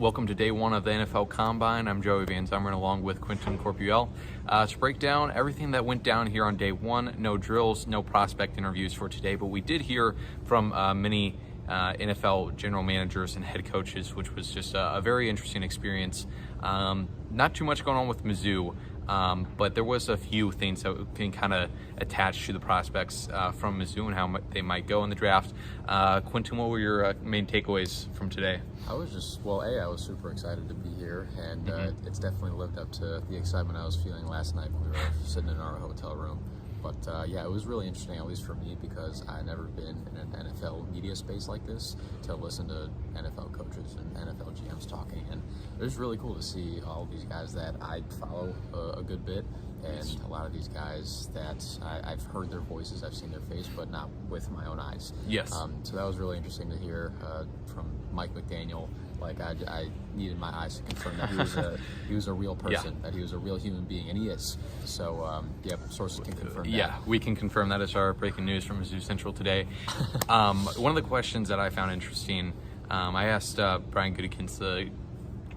Welcome to day one of the NFL Combine. I'm Joey Van Zummeren along with Quentin Corpuel to break down everything that went down here on day one. No drills, no prospect interviews for today, but we did hear from many NFL general managers and head coaches, which was just a very interesting experience. Not too much going on with Mizzou, but there was a few things that can kind of attach to the prospects from Mizzou and how they might go in the draft. Quentin, what were your main takeaways from today? I was super excited to be here, and it's definitely lived up to the excitement I was feeling last night when we were sitting in our hotel room. But it was really interesting, at least for me, because I've never been in an NFL media space like this to listen to NFL coaches and NFL GMs talking. And it was really cool to see all these guys that I follow a good bit, and a lot of these guys that I've heard their voices, I've seen their face, but not with my own eyes. Yes. So that was really interesting to hear from Mike McDaniel. Like I needed my eyes to confirm that he was a real person, that he was a real human being, and he is. So sources can confirm that. Yeah, we can confirm that is our breaking news from MizzouCentral today. One of the questions that I found interesting, I asked Brian Gutekunst, the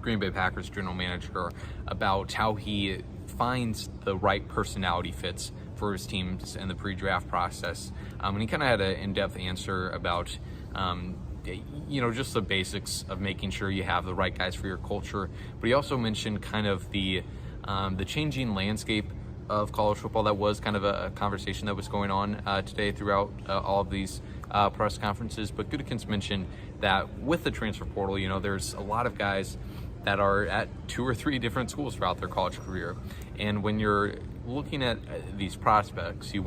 Green Bay Packers general manager, about how he finds the right personality fits for his teams in the pre-draft process, and he kind of had an in-depth answer about just the basics of making sure you have the right guys for your culture. But he also mentioned kind of the changing landscape of college football. That was kind of a conversation that was going on today throughout all of these press conferences. But Gutekunst mentioned that with the transfer portal, there's a lot of guys that are at 2 or 3 different schools throughout their college career. And when you're looking at these prospects, you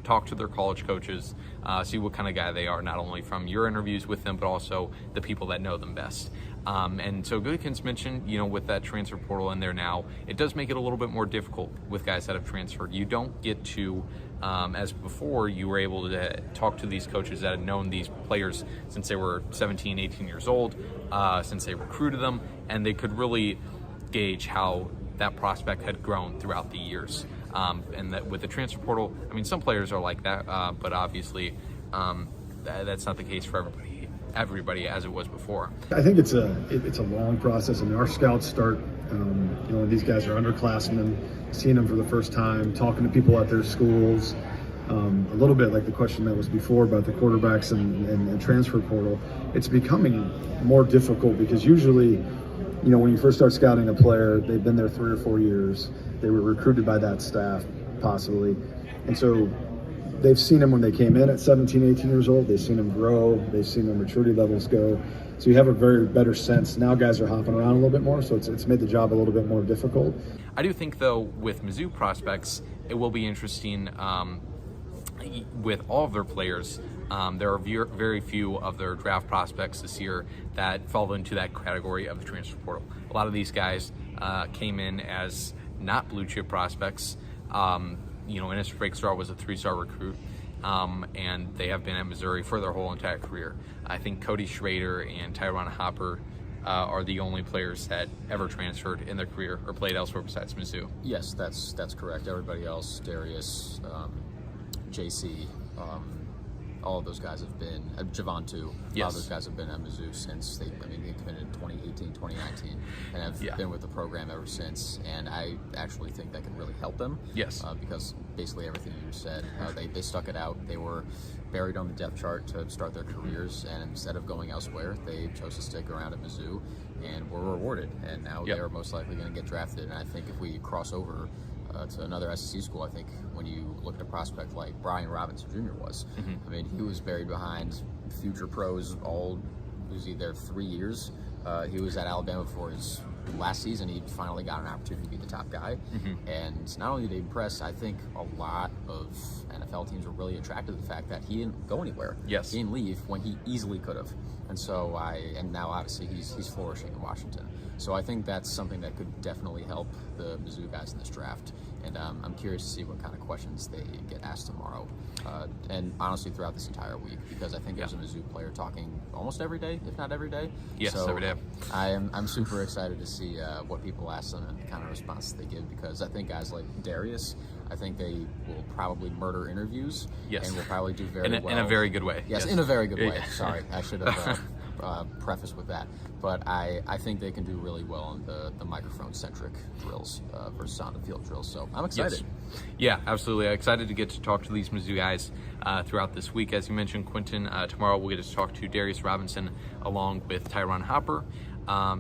talk to their college coaches, see what kind of guy they are, not only from your interviews with them, but also the people that know them best. And so Gutekunst mentioned, with that transfer portal in there now, it does make it a little bit more difficult with guys that have transferred. You don't get to, as before, you were able to talk to these coaches that had known these players since they were 17, 18 years old, since they recruited them, and they could really gauge how that prospect had grown throughout the years. And that with the transfer portal, some players are like that, but obviously that's not the case for everybody as it was before. I think it's a long process. Our scouts start, when these guys are underclassmen, seeing them for the first time, talking to people at their schools. A little bit like the question that was before about the quarterbacks and transfer portal. It's becoming more difficult because usually, when you first start scouting a player, they've been there 3 or 4 years. They were recruited by that staff, possibly. And so they've seen them when they came in at 17, 18 years old. They've seen them grow. They've seen their maturity levels go. So you have a very better sense. Now guys are hopping around a little bit more, so it's made the job a little bit more difficult. I do think, though, with Mizzou prospects, it will be interesting with all of their players. There are very few of their draft prospects this year that fall into that category of the transfer portal. A lot of these guys came in as not blue chip prospects. Ennis Breakstar was a 3-star recruit, and they have been at Missouri for their whole entire career. I think Cody Schrader and Tyron Hopper are the only players that ever transferred in their career or played elsewhere besides Mizzou. Yes, that's correct. Everybody else, Darius, JC, all of those guys have been, Javon too, a lot of those guys have been at Mizzou since they came in 2018, 2019, and have been with the program ever since, and I actually think that can really help them. Yes. Because basically everything you said, they stuck it out. They were buried on the depth chart to start their careers, and instead of going elsewhere, they chose to stick around at Mizzou and were rewarded, and now they are most likely going to get drafted. And I think if we cross over to another SEC school, I think when you look at a prospect like Brian Robinson Jr. was, he was buried behind future pros was he there 3 years? He was at Alabama for his last season. He finally got an opportunity to be the top guy. And not only did he impress, I think a lot of NFL teams were really attracted to the fact that he didn't go anywhere. Yes. He didn't leave when he easily could have. And so now obviously he's flourishing in Washington. So I think that's something that could definitely help the Mizzou guys in this draft. And I'm curious to see what kind of questions they get asked tomorrow. And honestly, throughout this entire week, because I think there's a Mizzou player talking almost every day, if not every day. Yes, so every day. I'm super excited to see what people ask them and the kind of response they give, because I think guys like Darius, I think they will probably murder interviews. Yes. And will probably do very well. In a very good way. Yes, in a very good way. Sorry, I should have preface with that. But I think they can do really well in the microphone-centric drills versus on-the-field drills. So I'm excited. Yes. Yeah, absolutely. I'm excited to get to talk to these Mizzou guys throughout this week. As you mentioned, Quentin, tomorrow we'll get to talk to Darius Robinson along with Tyron Hopper.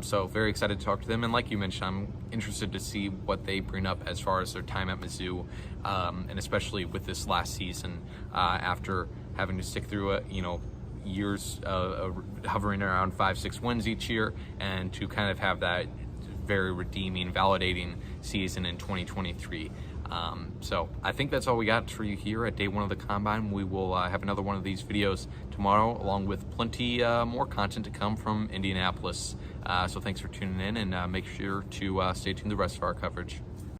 So very excited to talk to them. And like you mentioned, I'm interested to see what they bring up as far as their time at Mizzou, and especially with this last season after having to stick through years hovering around 5-6 wins each year, and to kind of have that very redeeming, validating season in 2023. So I think that's all we got for you here at day one of the Combine. We will have another one of these videos tomorrow, along with plenty more content to come from Indianapolis. So thanks for tuning in, and make sure to stay tuned to the rest of our coverage.